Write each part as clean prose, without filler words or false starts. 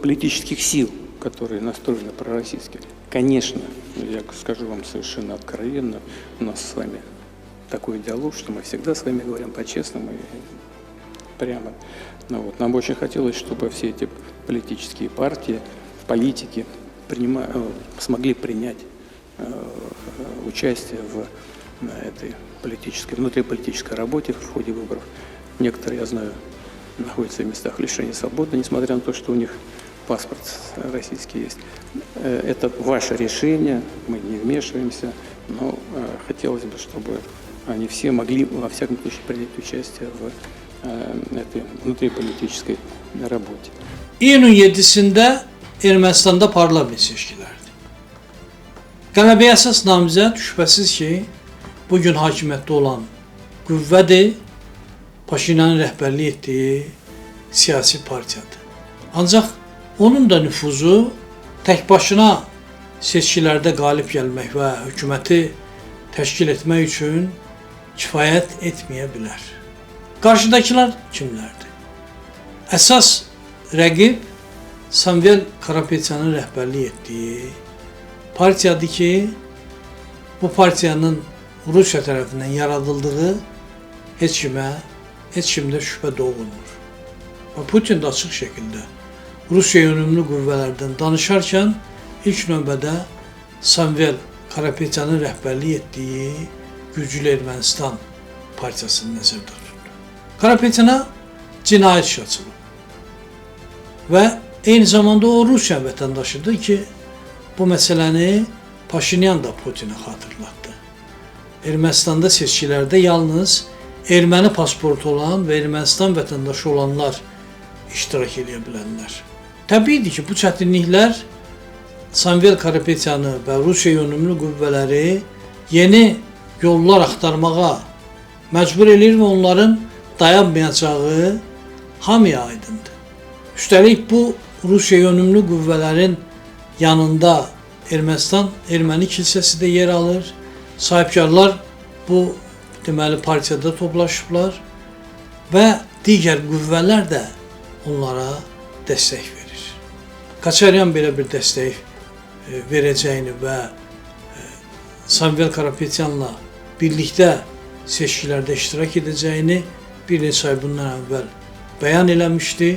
политических сил, которые настроены пророссийски. Конечно, я скажу вам совершенно откровенно, у нас с вами такой диалог, что мы всегда с вами говорим по-честному и прямо. Нам очень хотелось, чтобы все эти политические партии, политики смогли принять участие в этой внутриполитической работе в ходе выборов. Некоторые, я знаю, находятся в местах лишения свободы, несмотря на то, что у них паспорт российский есть. Это ваше решение, мы не вмешиваемся, но хотелось бы, чтобы они все могли, во всяком случае, принять участие в этой внутриpolitikai работе. İyunun 7'sində Ermənistanda parlament seçkilərdi. Qələbəyə əsas namizəd şübhəsiz ki, bugün hakimiyyətdə olan qüvvədir, Paşinyanın rəhbərlik etdiyi siyasi partiyadır. Ancaq onun da nüfuzu tək başına seçkilərdə qalib gəlmək və hökuməti təşkil etmək üçün kifayət etməyə bilər. Qarşıdakılar kimlərdir? Əsas rəqib Samvel Karapetyanın rəhbərlik etdiyi partiyadır ki, bu partiyanın Rusiya tərəfindən yaradıldığı heç kimdə şübhə doğulmur. Və Putin də açıq şəkildə Rusiya yönümlü qüvvələrdən danışarkən ilk növbədə Samvel Karapetyanın rəhbərlik etdiyi güclü Ermənistan partiyasını nəzərdə tutdu. Karapetyana cinayət işi açılıb və eyni zamanda o Rusiya vətəndaşıdır ki, bu məsələni Paşinyan da Putinə xatırlatdı. Ermənistanda seçkilərdə yalnız erməni pasportu olan və Ermənistan vətəndaşı olanlar iştirak edə bilərlər. Təbiidir ki, bu çətinliklər Samvel Karapetyanı və Rusiya yönümlü qüvvələri yeni yollar axtarmağa məcbur edir və onların dayanmayacağı hamıya aydındır. Üstəlik bu Rusiya yönümlü qüvvələrin yanında Erməni kilsəsi də yer alır. Sahibkarlar bu deməli partiyada toplaşıblar və digər qüvvələr də onlara dəstək verir. Kaçaryan belə bir dəstək verəcəyini və Samvel Karapetyanla birlikdə seçkilərdə iştirak edəcəyini bir neçə ay bundan əvvəl bəyan eləmişdi.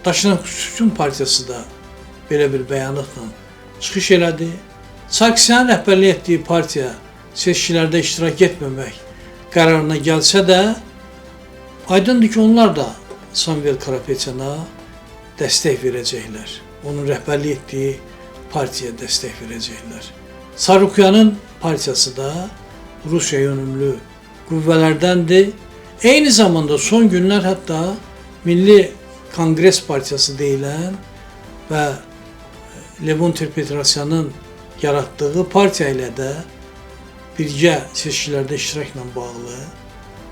Daşınan Hüsün partiyası da belə bir bəyanatla çıxış elədi. Sarkisyanın rəhbərlik etdiyi partiya seçkilərdə iştirak etməmək qərarına gəlsə də, aydındır ki, onlar da Samvel Karapetyana dəstək verəcəklər. Onun rəhbərlik etdiyi partiyaya dəstək verəcəklər. Sarukyanın partiyası da Rusiya yönümlü qüvvələrdəndir. Eyni zamanda son günlər hətta Milli Konqres Partiyası deyilən və Levon Ter-Petrosyanın yaratdığı partiya ilə də birgə seçkilərdə iştirakla bağlı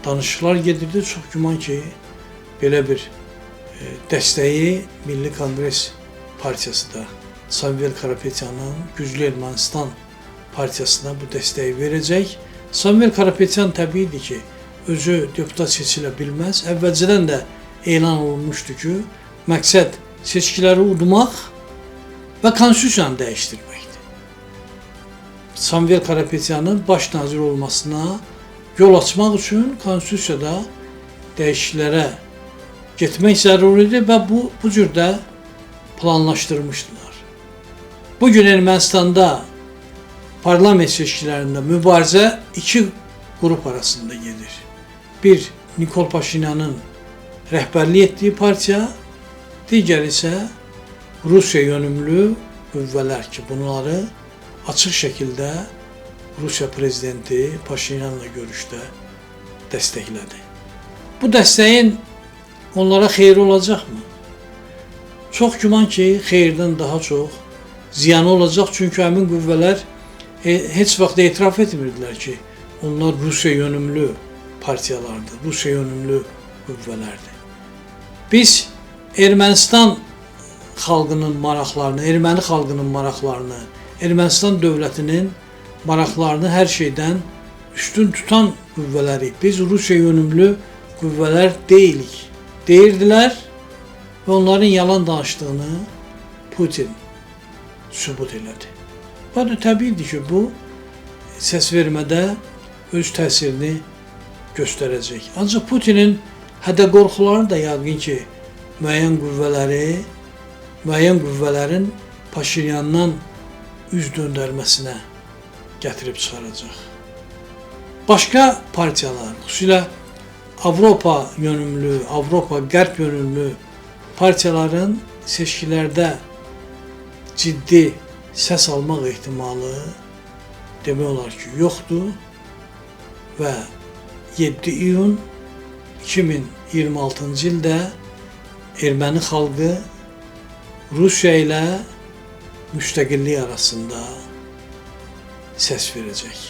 danışıqlar gedirdi. Çox güman ki, belə bir dəstəyi Milli Konqres Partiyası da Samvel Karapetyanın güclü Ermənistan partiyasına bu dəstəyi verəcək. Samvel Karapetyan təbiidir ki, özü deputat seçilə bilməz. Əvvəlcədən də elan olunmuşdu ki, məqsəd seçkiləri udmaq və konstitusiyanı dəyişdirməkdir. Samvel Karapetyanın baş nazir olmasına yol açmaq üçün konstitusiyada dəyişikliklərə getmək zəruridir və bu cürdə planlaşdırmışdılar. Bugün Ermənistanda parlament seçkilərində mübarizə iki qrup arasında gedir. Bir, Nikol Paşinyanın rəhbərlik etdiyi partiya, digər isə Rusiya yönümlü qüvvələr ki, bunları açıq şəkildə Rusiya prezidenti Paşinyanla görüşdə dəstəklədi. Bu dəstəyin onlara xeyri olacaqmı? Çox güman ki, xeyirdən daha çox ziyanı olacaq, çünki həmin qüvvələr heç vaxt etiraf etmirdilər ki, onlar Rusiya yönümlü partiyalardır, Rusiya yönümlü qüvvələrdir. Biz Ermənistan xalqının maraqlarını, erməni xalqının maraqlarını, Ermənistan dövlətinin maraqlarını hər şeydən üstün tutan qüvvələri, biz Rusiya yönümlü qüvvələr deyilik, deyirdilər və onların yalan danışdığını Putin sübut elədi. Bu da təbiidir ki, bu səs vermədə öz təsirini göstərəcək. Ancaq Putinin hədə-qorxuları da yəqin ki, müəyyən qüvvələrin Paşinyandan üz döndərməsinə gətirib çıxaracaq. Başqa partiyalar, xüsusilə Avropa yönümlü, Avropa-Qərb yönümlü partiyaların seçkilərdə ciddi səs almaq ehtimalı demək olar ki, yoxdur və 7 iyun 2026-cı ildə erməni xalqı Rusiya ilə müstəqillik arasında səs verəcək.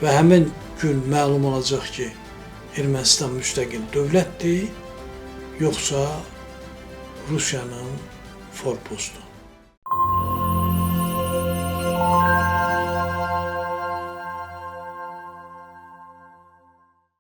Və həmin gün məlum olacaq ki, Ermənistan müstəqil dövlətdir, yoxsa Rusiyanın forpostu.